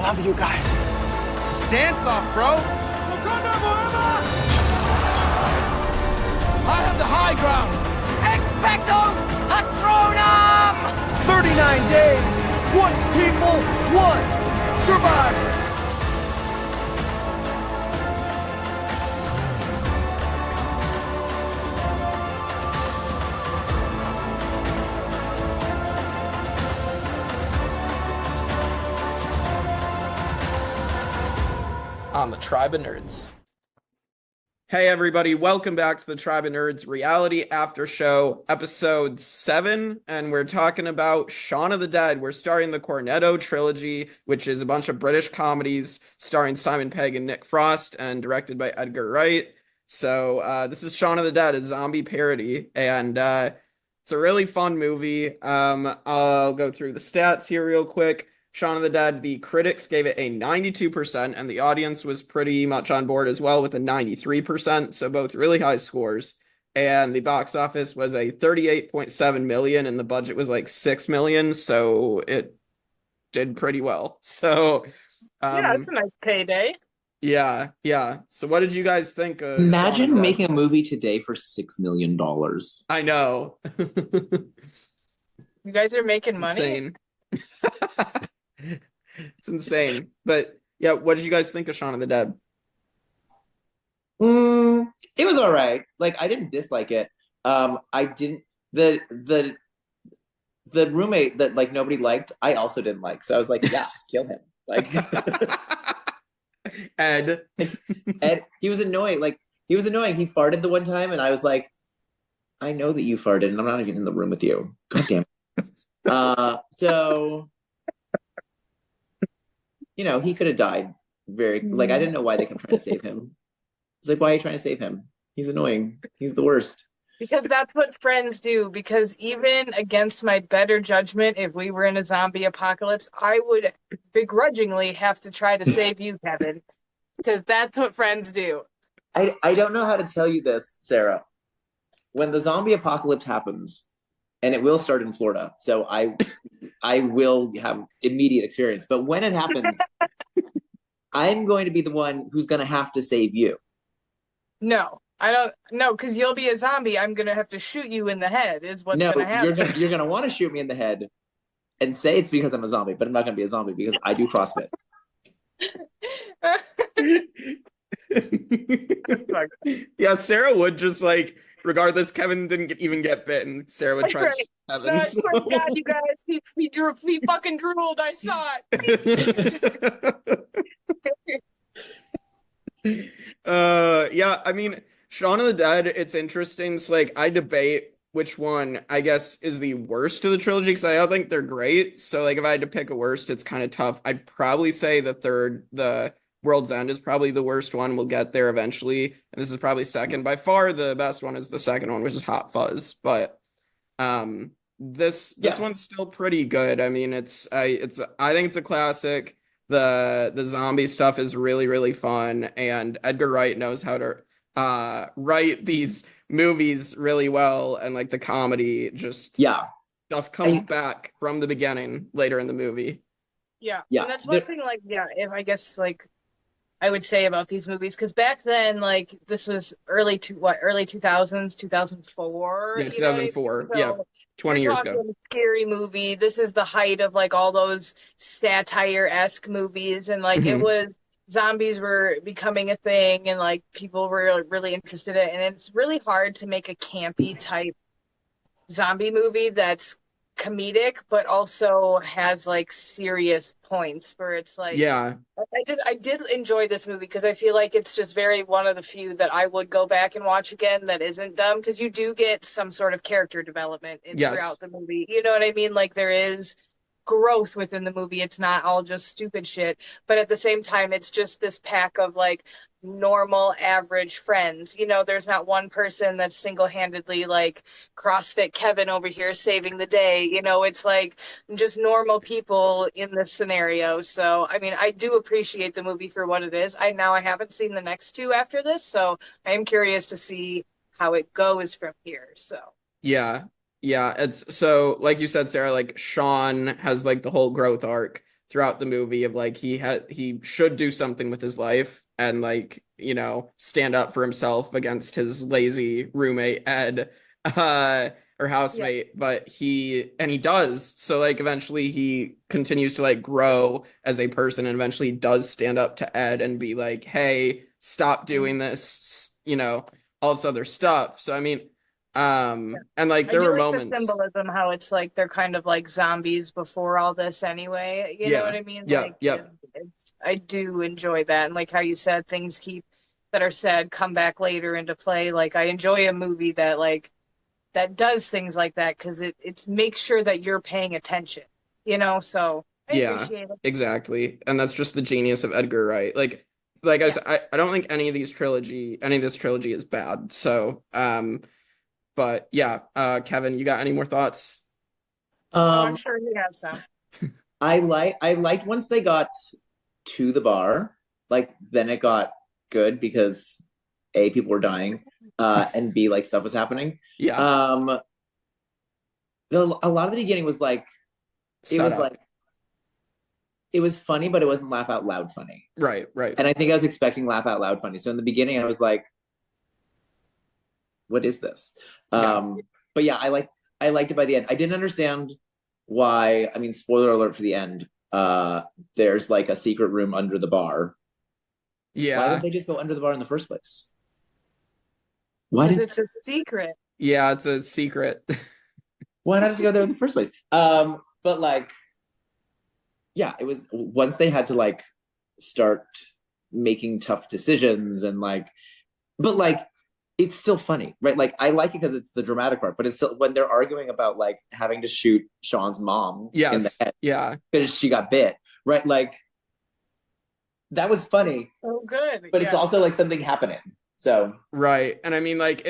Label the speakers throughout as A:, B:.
A: love you guys.
B: Dance off, bro. I have the high ground.
C: Expecto Patronum!
A: 39 days, 20 people, 1 survivor.
D: On the Tribe of Nerds. Hey everybody, welcome back to the Tribe of Nerds Reality After Show, episode 7, and we're talking about Shaun of the Dead. We're starting the Cornetto trilogy, which is a bunch of British comedies starring Simon Pegg and Nick Frost and directed by Edgar Wright. So this is Shaun of the Dead, a zombie parody, and it's a really fun movie. I'll go through the stats here real quick. Shaun of the Dead, the critics gave it a 92%, and the audience was pretty much on board as well with a 93%, so both really high scores. And the box office was a 38.7 million, and the budget was like 6 million, so it did pretty well. So,
E: yeah, it's a nice payday.
D: Yeah. So what did you guys think of
F: Imagine making a movie today for $6 million.
D: I know.
E: You guys are making money?
D: Insane. It's insane. But yeah, what did you guys think of Shaun of the Dead?
F: It was all right. Like, I didn't dislike it. I didn't the roommate that like nobody liked, I also didn't like. So I was like, yeah, kill him. Like
D: Ed,
F: he was annoying. Like, he was annoying. He farted the one time and I was like, I know that you farted and I'm not even in the room with you. God damn it. So you know, he could have died like, I didn't know why they kept trying to save him. It's like, why are you trying to save him? He's annoying. He's the worst.
E: Because that's what friends do. Because even against my better judgment, if we were in a zombie apocalypse, I would begrudgingly have to try to save you, Kevin. Because that's what friends do.
F: I don't know how to tell you this, Sarah. When the zombie apocalypse happens, and it will start in Florida, so I will have immediate experience. But when it happens, I'm going to be the one who's going to have to save you.
E: No, I don't. No, because you'll be a zombie. I'm going to have to shoot you in the head is what's going to happen.
F: You're going to want to shoot me in the head and say it's because I'm a zombie, but I'm not going to be a zombie because I do CrossFit.
D: Yeah, Sarah would just like, regardless, Kevin didn't even get bitten. Sarah would try to shoot Kevin.
E: I swear to God, you guys, he fucking drooled. I saw
D: it. Yeah, I mean, Shaun of the Dead, it's interesting. It's like, I debate which one, I guess, is the worst of the trilogy, because I don't think they're great. So, like, if I had to pick a worst, it's kind of tough. I'd probably say the World's End is probably the worst one. We'll get there eventually. And this is probably second. By far, the best one is the second one, which is Hot Fuzz. But this one's still pretty good. I mean, I think it's a classic. The zombie stuff is really, really fun, and Edgar Wright knows how to write these movies really well, and like the comedy stuff comes back from the beginning later in the movie.
E: Yeah. And that's one thing, like, if I guess, like, I would say about these movies, because back then, like, this was early 2000s, 2004.
D: Yeah, 2004. So, yeah, 20 years ago.
E: Scary movie. This is the height of like all those satire-esque movies, and like it was, zombies were becoming a thing, and like people were really interested in it. And it's really hard to make a campy type zombie movie that's comedic but also has like serious points where it's like, I did enjoy this movie because I feel like it's just very one of the few that I would go back and watch again that isn't dumb, because you do get some sort of character development throughout the movie, you know what I mean? Like, there is growth within the movie. It's not all just stupid shit, but at the same time it's just this pack of like normal average friends. You know, there's not one person that's single-handedly like CrossFit Kevin over here saving the day. You know, it's like just normal people in this scenario. So I mean, I do appreciate the movie for what it is. I haven't seen the next two after this, so I am curious to see how it goes from here. So yeah,
D: it's so, like you said, Sarah, like Shaun has like the whole growth arc throughout the movie of like he should do something with his life and like, you know, stand up for himself against his lazy roommate Ed or housemate, but he does. So like eventually he continues to like grow as a person and eventually does stand up to Ed and be like, "Hey, stop doing this," you know, all this other stuff. So I mean, and like
E: I
D: there
E: do
D: were
E: like
D: moments.
E: the symbolism, how it's like they're kind of like zombies before all this anyway. You know what I mean?
D: Yeah,
E: Like
D: yeah.
E: I do enjoy that. And like how you said things that are said come back later into play. Like I enjoy a movie that does things like that because it makes sure that you're paying attention, you know? So I
D: Yeah,
E: appreciate it.
D: exactly. And that's just the genius of Edgar Wright. Like I
E: Yeah.
D: said, I don't think any of this trilogy is bad. So, but yeah, Kevin, you got any more thoughts?
E: Oh, I'm
F: Um,
E: sure you have some.
F: I liked once they got to the bar, like then it got good because A, people were dying, and B, like stuff was happening.
D: Yeah,
F: Um, a lot of the beginning was like it
D: set
F: was
D: up.
F: like it was funny, but it wasn't laugh out loud funny.
D: Right, right.
F: And I think I was expecting laugh out loud funny. So in the beginning, I was like, "What is this?"
D: Yeah.
F: But yeah, I liked it by the end. I didn't understand why. I mean, spoiler alert for the end. There's like a secret room under the bar. Why didn't
D: Yeah.
F: they just go under the bar in the first place? Why
E: Because
F: did
E: it's a secret.
D: Yeah, it's a secret.
F: why not just go there in the first place? But like, yeah, it was once they had to like start making tough decisions and like, but like, it's still funny, right? Like, I like it because it's the dramatic part, but it's still when they're arguing about like having to shoot Sean's mom in the
D: Yes.
F: head
D: Yeah.
F: because she got bit, right? Like, that was funny,
E: Oh, good.
F: but it's
E: Yeah.
F: also like something happening. So
D: Right. And I mean like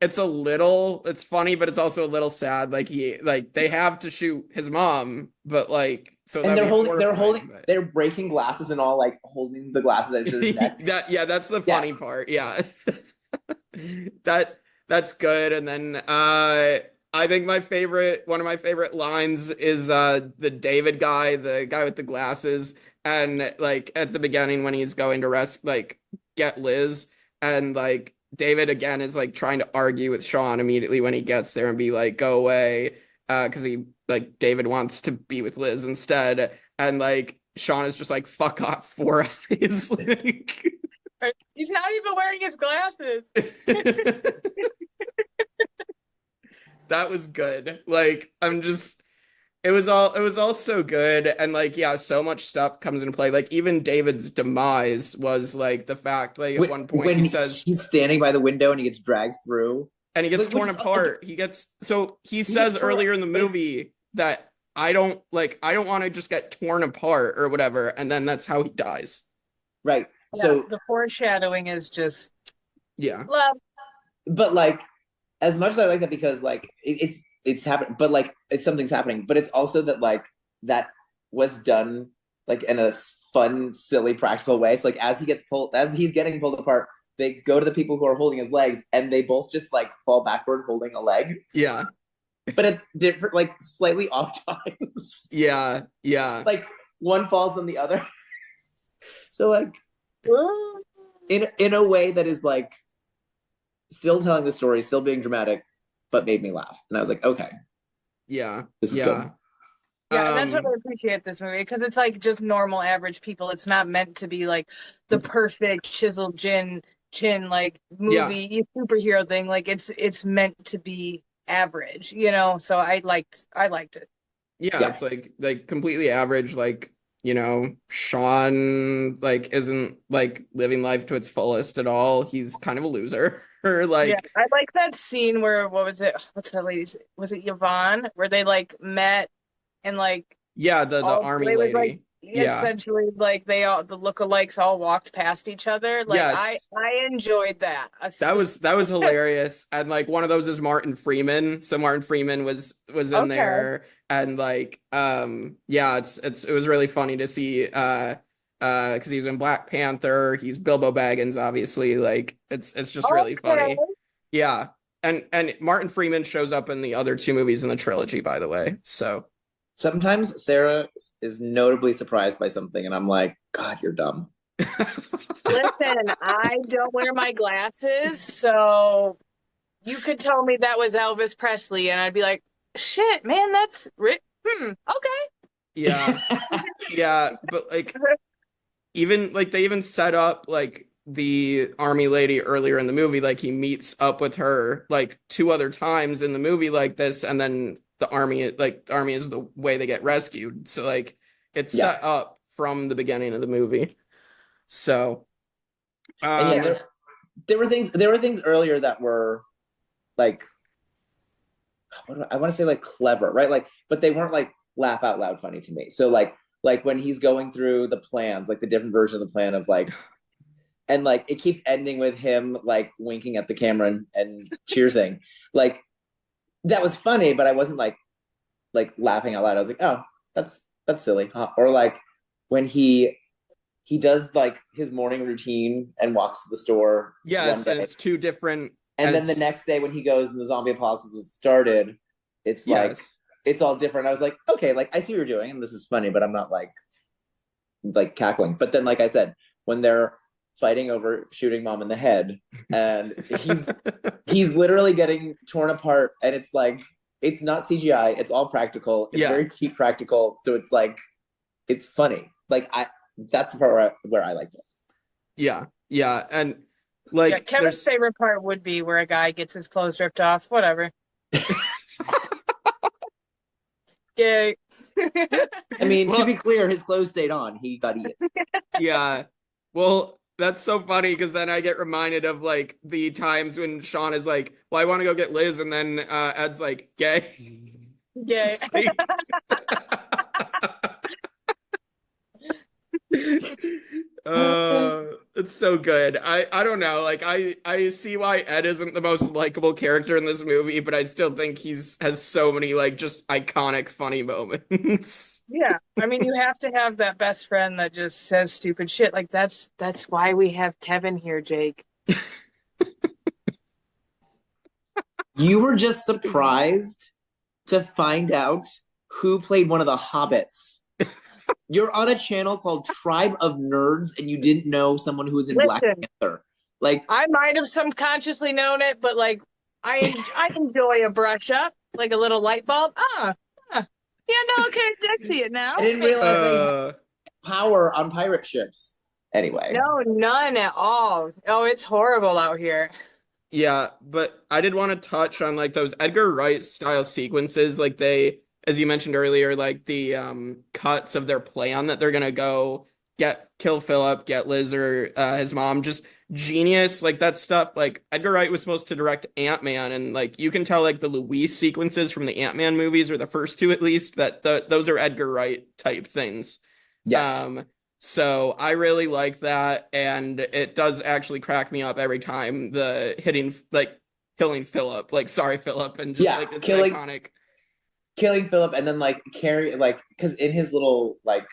D: it's funny, but it's also a little sad. Like they have to shoot his mom, but like so
F: and
D: that'd be
F: they're
D: horrifying,
F: holding, they're breaking glasses and all like holding the glasses at each other's necks.
D: that's the funny
F: Yes.
D: part. Yeah. That that's good. And then I think one of my favorite lines is the David guy, the guy with the glasses, and like at the beginning when he's going to get Liz, and like David again is like trying to argue with Shaun immediately when he gets there and be like, go away. Because he like David wants to be with Liz instead. And like Shaun is just like, fuck off 4 eyes. Like
E: He's not even wearing his glasses.
D: that was good. Like it was all so good. And like, yeah, so much stuff comes into play. Like even David's demise was like the fact, like at one point
F: when
D: he says
F: he's standing by the window and he gets dragged through,
D: and he gets
F: which
D: torn
F: is,
D: apart. He says
F: gets torn-
D: earlier in the movie that I don't want to just get torn apart or whatever, and then that's how he dies.
F: right?
E: Yeah,
F: So,
E: the foreshadowing is just
D: Yeah.
E: love.
F: but like, as much as I like that because like it's happening, but like it's something's happening, but it's also that like that was done like in a fun, silly, practical way. So like as he's getting pulled apart, they go to the people who are holding his legs, and they both just like fall backward holding a leg,
D: Yeah.
F: but at different, like slightly off times.
D: Yeah. Yeah.
F: Like one falls than the other. So like in a way that is like still telling the story, still being dramatic, but made me laugh. And I was like, okay,
D: Yeah.
F: this is
D: Yeah.
F: good.
E: Yeah, and that's what I appreciate this movie because it's like just normal average people. It's not meant to be like the perfect chiseled chin like movie superhero thing. Like it's meant to be average, you know. So I liked it.
D: Yeah,
F: Yeah.
D: it's like completely average, like, you know, Shaun like isn't like living life to its fullest at all. He's kind of a loser. Or
E: Yeah,
D: like
E: I like that scene where what was it? What's that lady's? Was it Yvonne? Where they like met and like
D: yeah, the
E: all
D: army
E: they was like
D: lady. Yeah.
E: essentially like they all the lookalikes all walked past each other. Like
D: Yes.
E: I enjoyed that.
D: That was hilarious. And like one of those is Martin Freeman. So Martin Freeman was in
E: Okay.
D: there, and like yeah, it was really funny to see because he's in Black Panther, he's Bilbo Baggins, obviously. Like it's just really funny. Yeah. And Martin Freeman shows up in the other two movies in the trilogy, by the way. So
F: Sometimes Sarah is notably surprised by something, and I'm like, God, you're dumb.
E: Listen, I don't wear my glasses, so you could tell me that was Elvis Presley, and I'd be like, shit, man, that's okay.
D: Yeah. Yeah, but like even like they even set up like the army lady earlier in the movie, like he meets up with her like two other times in the movie like this, and then the army is the way they get rescued. So like it's
F: Yeah.
D: set up from the beginning of the movie. So
F: And yeah, there were things earlier that were like, I want to say like clever, right? Like, but they weren't like laugh out loud funny to me. So like when he's going through the plans, like the different version of the plan of like, and like it keeps ending with him like winking at the camera and cheersing. Like that was funny, but I wasn't like laughing out loud. I was like, oh, that's silly, huh? Or like when he does like his morning routine and walks to the store.
D: yes, and it's two different.
F: And then the next day when he goes and the zombie apocalypse was started, it's like it's all different. I was like, okay, like I see what you're doing, and this is funny, but I'm not like cackling. But then, like I said, when they're fighting over shooting mom in the head, and he's literally getting torn apart, and it's like it's not CGI, it's all practical. It's very cheap practical, so it's like it's funny. Like that's the part where I liked it.
D: Yeah, and like
E: Kevin's favorite part would be where a guy gets his clothes ripped off. Whatever. Gay.
F: I mean, to be clear, his clothes stayed on. He got eaten.
D: Yeah. Well, that's so funny because then I get reminded of like the times when Shaun is like, well, I want to go get Liz, and then Ed's like, gay.
E: Gay.
D: It's so good. I don't know. Like I see why Ed isn't the most likable character in this movie, but I still think has so many like just iconic funny moments.
E: Yeah. I mean, you have to have that best friend that just says stupid shit. Like that's why we have Kevin here, Jake.
F: You were just surprised to find out who played one of the hobbits. You're on a channel called Tribe of Nerds, and you didn't know someone who was in Black Panther. Like
E: I might have subconsciously known it, but like I enjoy a brush up, like a little light bulb. Yeah, no, okay, I see it now.
F: I didn't realize they had power on pirate ships. Anyway,
E: no, none at all. Oh, it's horrible out here.
D: Yeah, but I did want to touch on like those Edgar Wright style sequences, like they, as you mentioned earlier, like the cuts of their plan that they're gonna go kill Philip, get Liz or his mom, just genius. Like that stuff. Like Edgar Wright was supposed to direct Ant-Man, and like you can tell like the Luis sequences from the Ant-Man movies, or the first two at least, that those are Edgar Wright type things.
F: yes.
D: So I really like that, and it does actually crack me up every time the killing Philip, like sorry Philip, and just like it's iconic.
F: Killing Philip, and then like carry like because in his little like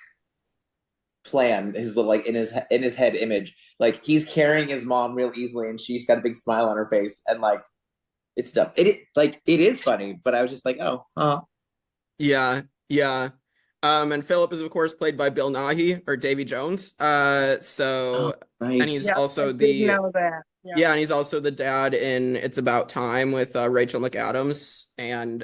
F: plan, his little like in his head image, like he's carrying his mom real easily, and she's got a big smile on her face, and like it's dumb. It is funny, but I was just like, oh,
D: yeah. And Philip is of course played by Bill Nighy or Davy Jones. And he's also and he's also the dad in It's About Time with Rachel McAdams and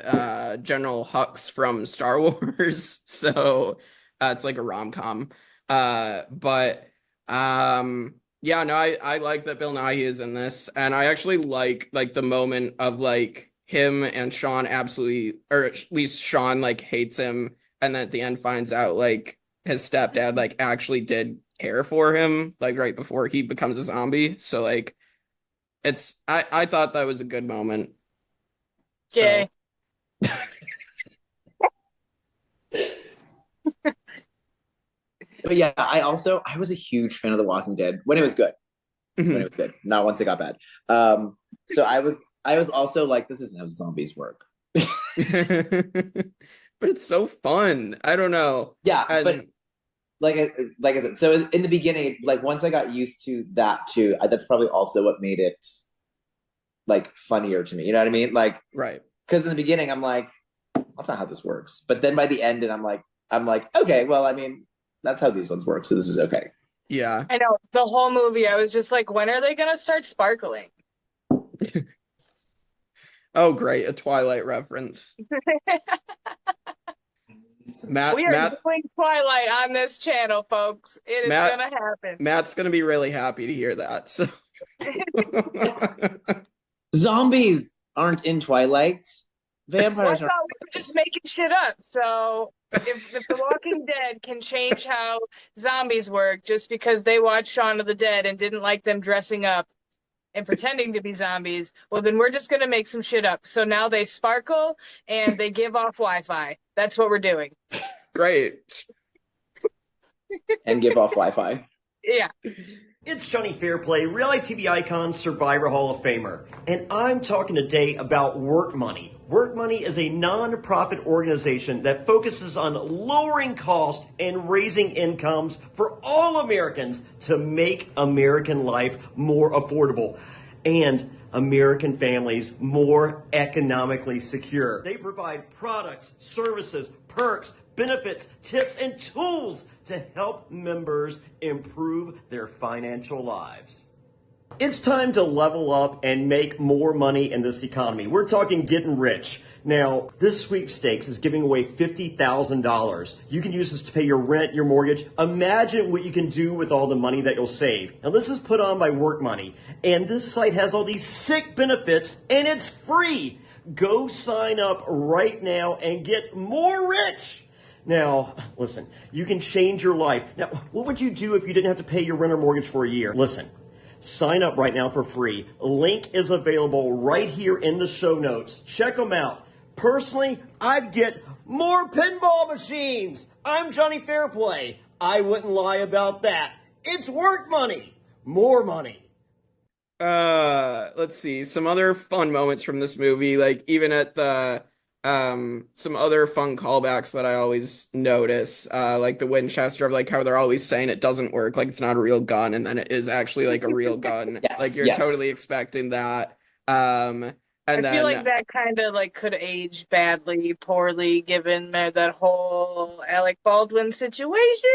D: General Hux from Star Wars. So it's like a rom-com. I like that Bill Nighy is in this, and I actually like the moment of like him and Shaun absolutely, or at least Shaun like hates him, and then at the end finds out like his stepdad like actually did care for him like right before he becomes a zombie. So like I thought that was a good moment.
E: Yay.
D: So.
F: But yeah, I was a huge fan of The Walking Dead when it was good.
D: Mm-hmm.
F: When it was good, not once it got bad. So I was also like, this isn't how zombies work.
D: But it's so fun. I don't know.
F: Yeah, but like I said, so in the beginning, like once I got used to that too, that's probably also what made it like funnier to me. You know what I mean? Like,
D: right.
F: Because in the beginning, I'm like, that's not how this works. But then by the end, and I'm like, okay, well, I mean, that's how these ones work, so this is okay.
D: Yeah.
E: I know. The whole movie, I was just like, when are they gonna start sparkling?
D: Oh, great, a Twilight reference. Matt,
E: We are
D: Matt,
E: doing Twilight on this channel, folks. It is
D: Matt-
E: gonna happen.
D: Matt's gonna be really happy to hear that. So
F: Zombies aren't in Twilight.
E: Well, I
F: Vampires
E: thought
F: aren't.
E: we were just making shit up. So if The Walking Dead can change how zombies work just because they watched Shaun of the Dead and didn't like them dressing up and pretending to be zombies, well, then we're just gonna make some shit up. So now they sparkle and they give off Wi-Fi. That's what we're doing.
D: great.
F: And give off Wi-Fi.
E: Yeah.
G: It's Jonny Fairplay, reality TV icon, Survivor Hall of Famer, and I'm talking today about Work Money. Work Money is a non-profit organization that focuses on lowering costs and raising incomes for all Americans to make American life more affordable and American families more economically secure. They provide products, services, perks, benefits, tips, and tools to help members improve their financial lives. It's time to level up and make more money in this economy. We're talking getting rich. Now, this sweepstakes is giving away $50,000. You can use this to pay your rent, your mortgage. Imagine what you can do with all the money that you'll save. Now, this is put on by Work Money, and this site has all these sick benefits, and it's free. Go sign up right now and get more rich. Now, listen, you can change your life. Now, what would you do if you didn't have to pay your rent or mortgage for a year? Listen, sign up right now for free. A link is available right here in the show notes. Check them out. Personally, I'd get more pinball machines. I'm Jonny Fairplay. I wouldn't lie about that. It's Work Money. More money.
D: Let's see. Some other fun moments from this movie, like even at the some other fun callbacks that I always notice, like the Winchester, of like how they're always saying it doesn't work, like it's not a real gun, and then it is actually like a real gun.
F: Yes,
D: like you're
F: yes.
D: totally expecting that. And
E: I
D: then
E: feel like that kind of like could age badly, poorly, given that whole Alec Baldwin situation.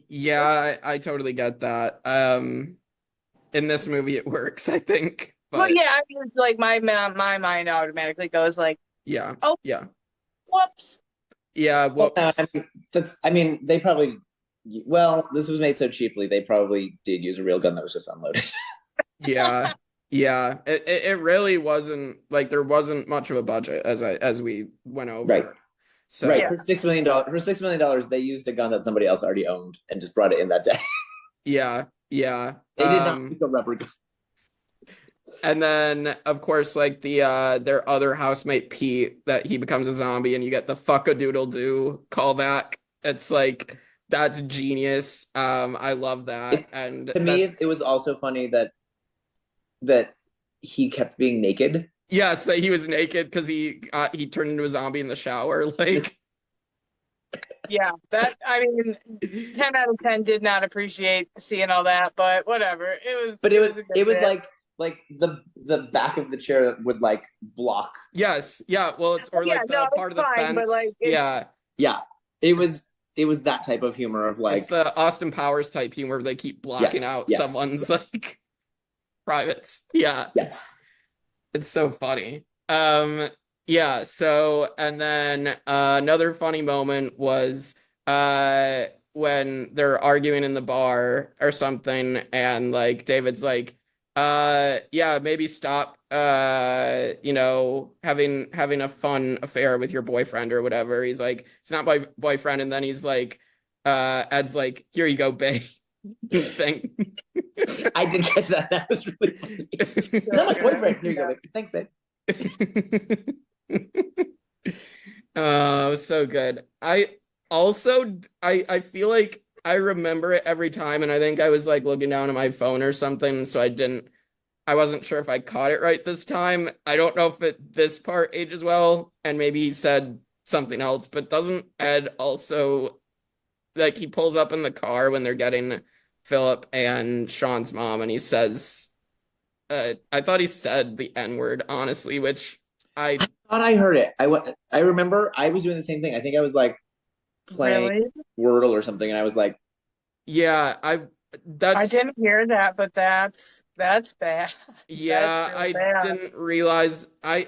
D: yeah, I totally get that. In this movie it works, I think. But
E: Well, yeah, I mean, it's like my mind automatically goes like,
D: yeah.
E: Oh.
D: Yeah.
E: whoops.
D: Yeah,
F: Well,
D: whoops.
F: They probably. Well, this was made so cheaply. They probably did use a real gun that was just unloaded.
D: Yeah. Yeah. It really wasn't like there wasn't much of a budget as we went over.
F: Right.
D: So
F: Right. For $6 million, they used a gun that somebody else already owned and just brought it in that day.
D: yeah. Yeah.
F: They did not use a rubber gun.
D: And then of course like the their other housemate Pete, that he becomes a zombie and you get the fuck-a-doodle-doo callback. It's like that's genius. I love that. And
F: To me, it was also funny that he kept being naked.
D: yes, that he was naked because he turned into a zombie in the shower. Like
E: Yeah, that I mean, 10 out of 10 did not appreciate seeing all that, but whatever.
F: But it was
E: a good bit.
F: like the back of the chair would like block.
D: yes, yeah. Well, it's or
E: Yeah,
D: like the
E: no,
D: part of the
E: it's fine,
D: fence.
E: but, like,
D: yeah,
F: Yeah, it was that type of humor of like
D: it's the Austin Powers type humor where they keep blocking
F: Yes,
D: out
F: yes,
D: someone's like privates. Yeah,
F: yes.
D: it's so funny. Yeah. So and then another funny moment was when they're arguing in the bar or something, and like David's like, yeah, maybe stop having a fun affair with your boyfriend or whatever. He's like, it's not my boyfriend, and then he's like, Ed's like, here you go, babe. Thing.
F: I did catch that. That was really funny. Not my boyfriend. Here you go. Babe. Thanks, babe.
D: Oh, so good. I feel like I remember it every time, and I think I was like looking down at my phone or something, so I wasn't sure if I caught it right this time. I don't know if this part ages well, and maybe he said something else, but doesn't Ed also, like, he pulls up in the car when they're getting Philip and Shaun's mom, and he says, I thought he said the N-word, honestly, which I
F: Thought I heard it. I remember I was doing the same thing. I think I was like playing
E: Really?
F: Wordle or something, and I was like,
D: Yeah,
E: I
D: that's
E: didn't hear that, but that's bad. That's
D: yeah,
E: real
D: I
E: bad.
D: didn't realize I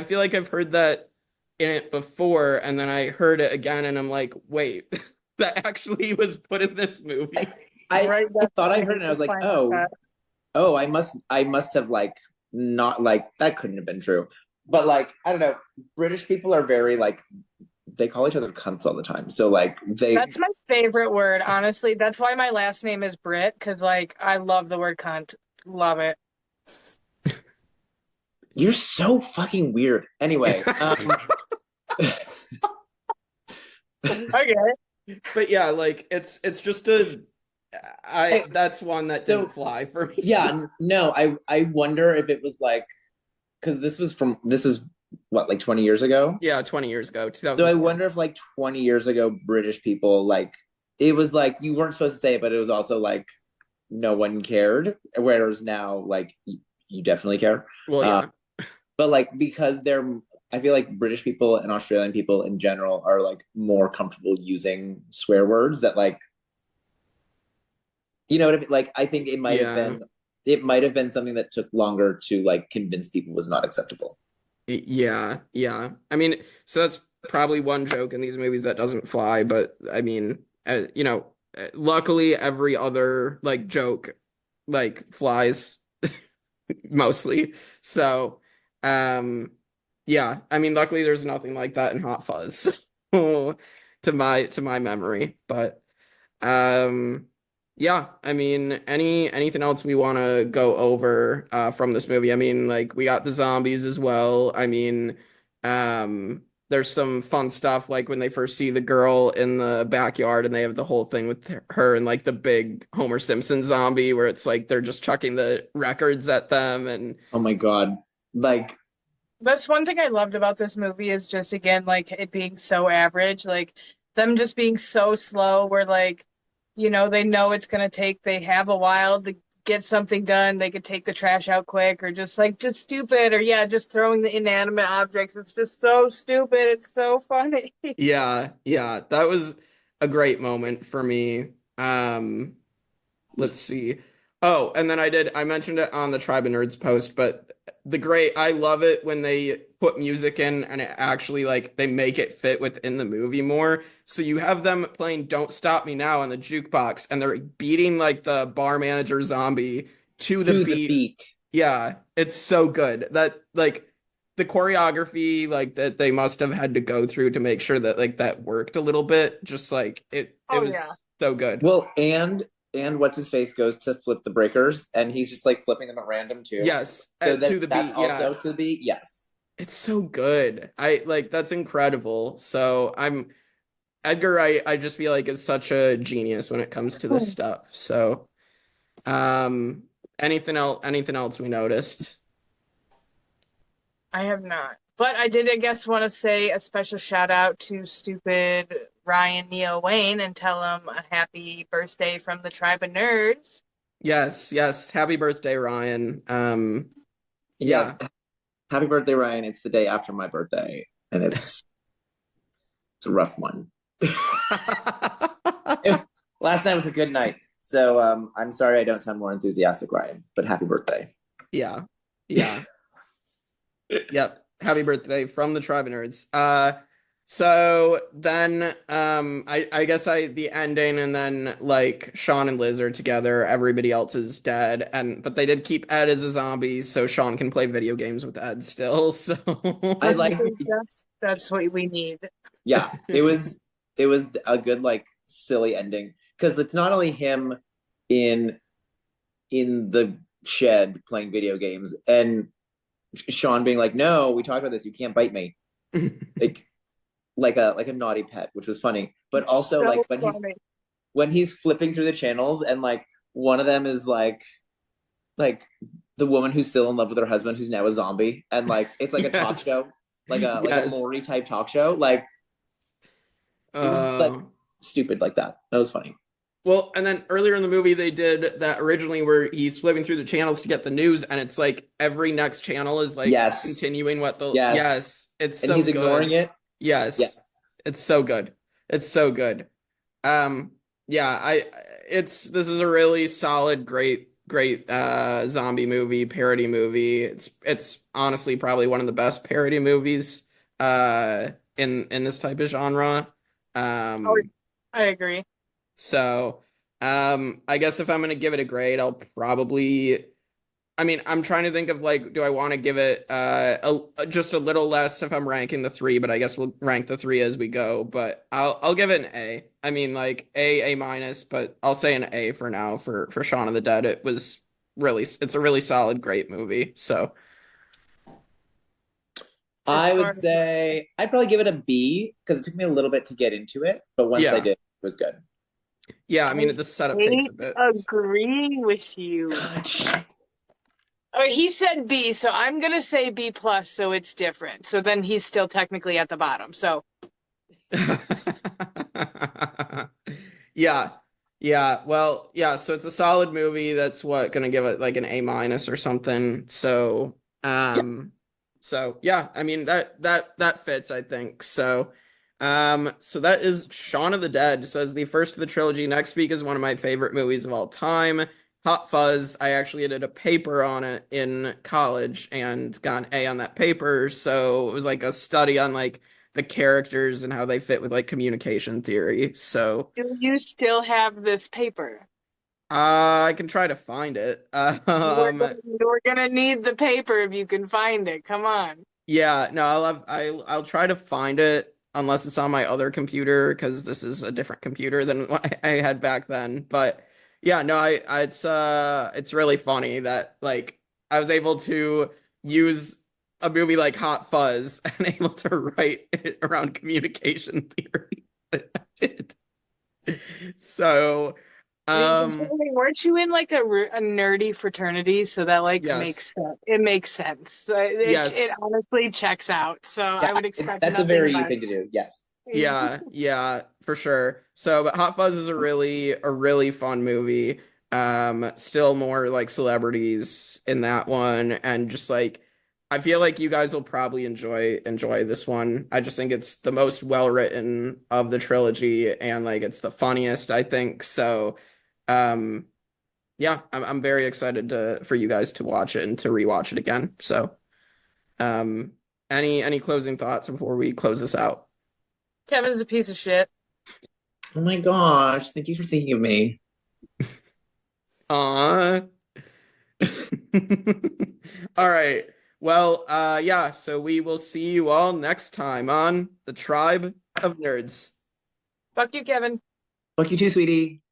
D: feel like I've heard that in it before, and then I heard it again and I'm like, wait, that actually was put in this movie.
E: Right,
F: I
E: that's
F: thought
E: what
F: I
E: I
F: heard it,
E: hate
F: and I
E: to
F: was like,
E: find
F: oh,
E: that.
F: oh, I must have like not like that couldn't have been true. But like, I don't know, British people are very like they call each other cunts all the time. So like
E: That's my favorite word, honestly. That's why my last name is Brit, because like I love the word cunt. Love it.
F: you're so fucking weird. Anyway,
E: Okay.
D: But yeah, like it's just a I
F: Hey,
D: that's one that
F: so
D: didn't fly for me.
F: yeah, no, I wonder if it was like because this is what like 20 years ago.
D: Yeah, 20 years ago,
F: So I
D: 2004.
F: wonder if like 20 years ago, British people like it was like you weren't supposed to say it, but it was also like no one cared. Whereas now, like you definitely care.
D: Well,
F: Uh,
D: yeah.
F: but like because I feel like British people and Australian people in general are like more comfortable using swear words that like you know what I mean. Like I think
D: Yeah.
F: it might have been something that took longer to like convince people was not acceptable.
D: Yeah, yeah. I mean, so that's probably one joke in these movies that doesn't fly, but I mean, luckily every other like joke like flies mostly. So, um yeah, I mean, luckily there's nothing like that in Hot Fuzz to my memory, but um, yeah, I mean, anything else we want to go over from this movie? I mean, like we got the zombies as well. I mean, there's some fun stuff like when they first see the girl in the backyard and they have the whole thing with her and like the big Homer Simpson zombie where it's like they're just chucking the records at them and
F: Oh my god! Like
E: That's one thing I loved about this movie is just again like it being so average, like them just being so slow where like they know it's gonna take they have a while to get something done. They could take the trash out quick or just stupid or yeah, just throwing the inanimate objects. It's just so stupid. It's so funny.
D: yeah, yeah, that was a great moment for me. Um, let's see. Oh, and then I mentioned it on the Tribe of Nerds post, but I love it when they put music in and it actually like they make it fit within the movie more. So you have them playing Don't Stop Me Now on the jukebox and they're beating like the bar manager zombie to the
F: to the
D: beat.
F: beat.
D: Yeah, it's so good. That like the choreography like that they must have had to go through to make sure that like that worked a little bit. Just like it
E: Oh yeah.
D: was so good.
F: Well, and what's his face goes to flip the breakers, and he's just like flipping them at random too.
D: Yes,
F: So
D: to the
F: that's
D: beat. Yeah,
F: also to the beat. Yes.
D: it's so good. I like that's incredible. So I'm Edgar. I just feel like is such a genius when it comes to this stuff. So, um, anything else we noticed?
E: I have not. But I did, I guess, want to say a special shout out to stupid Ryan Neo Wayne and tell him a happy birthday from the Tribe of Nerds.
D: Yes, yes. Happy birthday, Ryan.
F: Yes.
D: Yeah.
F: Happy birthday, Ryan. It's the day after my birthday, and it's a rough one. Last night was a good night. So I'm sorry I don't sound more enthusiastic, Ryan, but happy birthday.
D: Yeah. Yeah. Yep. Happy birthday from the Tribe of Nerds. So then I guess the ending and then like Shaun and Liz are together, everybody else is dead, but they did keep Ed as a zombie, so Shaun can play video games with Ed still. So
F: I like
E: That's what we need.
F: yeah, it was a good like silly ending because it's not only him in the shed playing video games and Shaun being like, "No, we talked about this. You can't bite me." Like like a naughty pet, which was funny. But also
E: So
F: like
E: funny.
F: when he's flipping through the channels and like one of them is like the woman who's still in love with her husband who's now a zombie and like it's like a talk
D: yes.
F: show, like a
D: Yes.
F: Maury type talk show. Like it was like
D: Uh
F: stupid like that. That was funny.
D: Well, and then earlier in the movie, they did that originally where he's flipping through the channels to get the news, and it's like every next channel is like
F: Yes.
D: continuing what the
F: Yes.
D: yes, it's
F: and
D: so
F: he's
D: good.
F: ignoring it.
D: Yes.
F: Yeah.
D: It's so good. It's so good. Yeah, this is a really solid, great zombie movie, parody movie. It's honestly probably one of the best parody movies in this type of genre.
E: Oh, I agree.
D: So I guess if I'm gonna give it a grade, I'll probably, I mean, I'm trying to think of like, do I want to give it just a little less if I'm ranking the three, but I guess we'll rank the three as we go. But I'll give it an A. I mean, like A minus, but I'll say an A for now for Shaun of the Dead. It's a really solid, great movie. So
F: I would say I'd probably give it a B because it took me a little bit to get into it, but once I
D: yeah,
F: did, it was good.
D: yeah. I mean, the setup takes a bit.
E: Agree with you. Oh, he said B, so I'm gonna say B plus, so it's different. So then he's still technically at the bottom. So
D: Yeah. Yeah. Well, yeah, so it's a solid movie. That's what gonna give it like an A minus or something. So so yeah, I mean that fits, I think. So that is Shaun of the Dead. So as the first of the trilogy, next week is one of my favorite movies of all time. Hot Fuzz. I actually did a paper on it in college and got an A on that paper. So it was like a study on like the characters and how they fit with like communication theory. So
E: do you still have this paper?
D: I can try to find it.
E: We're gonna need the paper if you can find it. Come on.
D: Yeah, no, I'll try to find it unless it's on my other computer because this is a different computer than what I had back then. But yeah, no, it's really funny that like I was able to use a movie like Hot Fuzz and able to write it around communication theory. I did. So,
E: Weren't you in like a nerdy fraternity? So that like
D: yes,
E: makes sense. It makes sense. It
D: yes.
E: honestly checks out. So
F: Yeah,
E: I would expect
F: that's a
E: nothing
F: very you
E: less.
F: thing to do. Yes.
D: Yeah, for sure. So, but Hot Fuzz is a really fun movie. Still more like celebrities in that one, and just like I feel like you guys will probably enjoy this one. I just think it's the most well written of the trilogy, and like it's the funniest, I think. So, um, yeah, I'm very excited for you guys to watch it and to rewatch it again. So, um, any closing thoughts before we close this out?
E: Kevin's a piece of shit.
F: Oh my gosh! Thank you for thinking of me.
D: Aw. All right. Well, yeah, so we will see you all next time on the Tribe of Nerds.
E: Fuck you, Kevin.
F: Fuck you too, sweetie.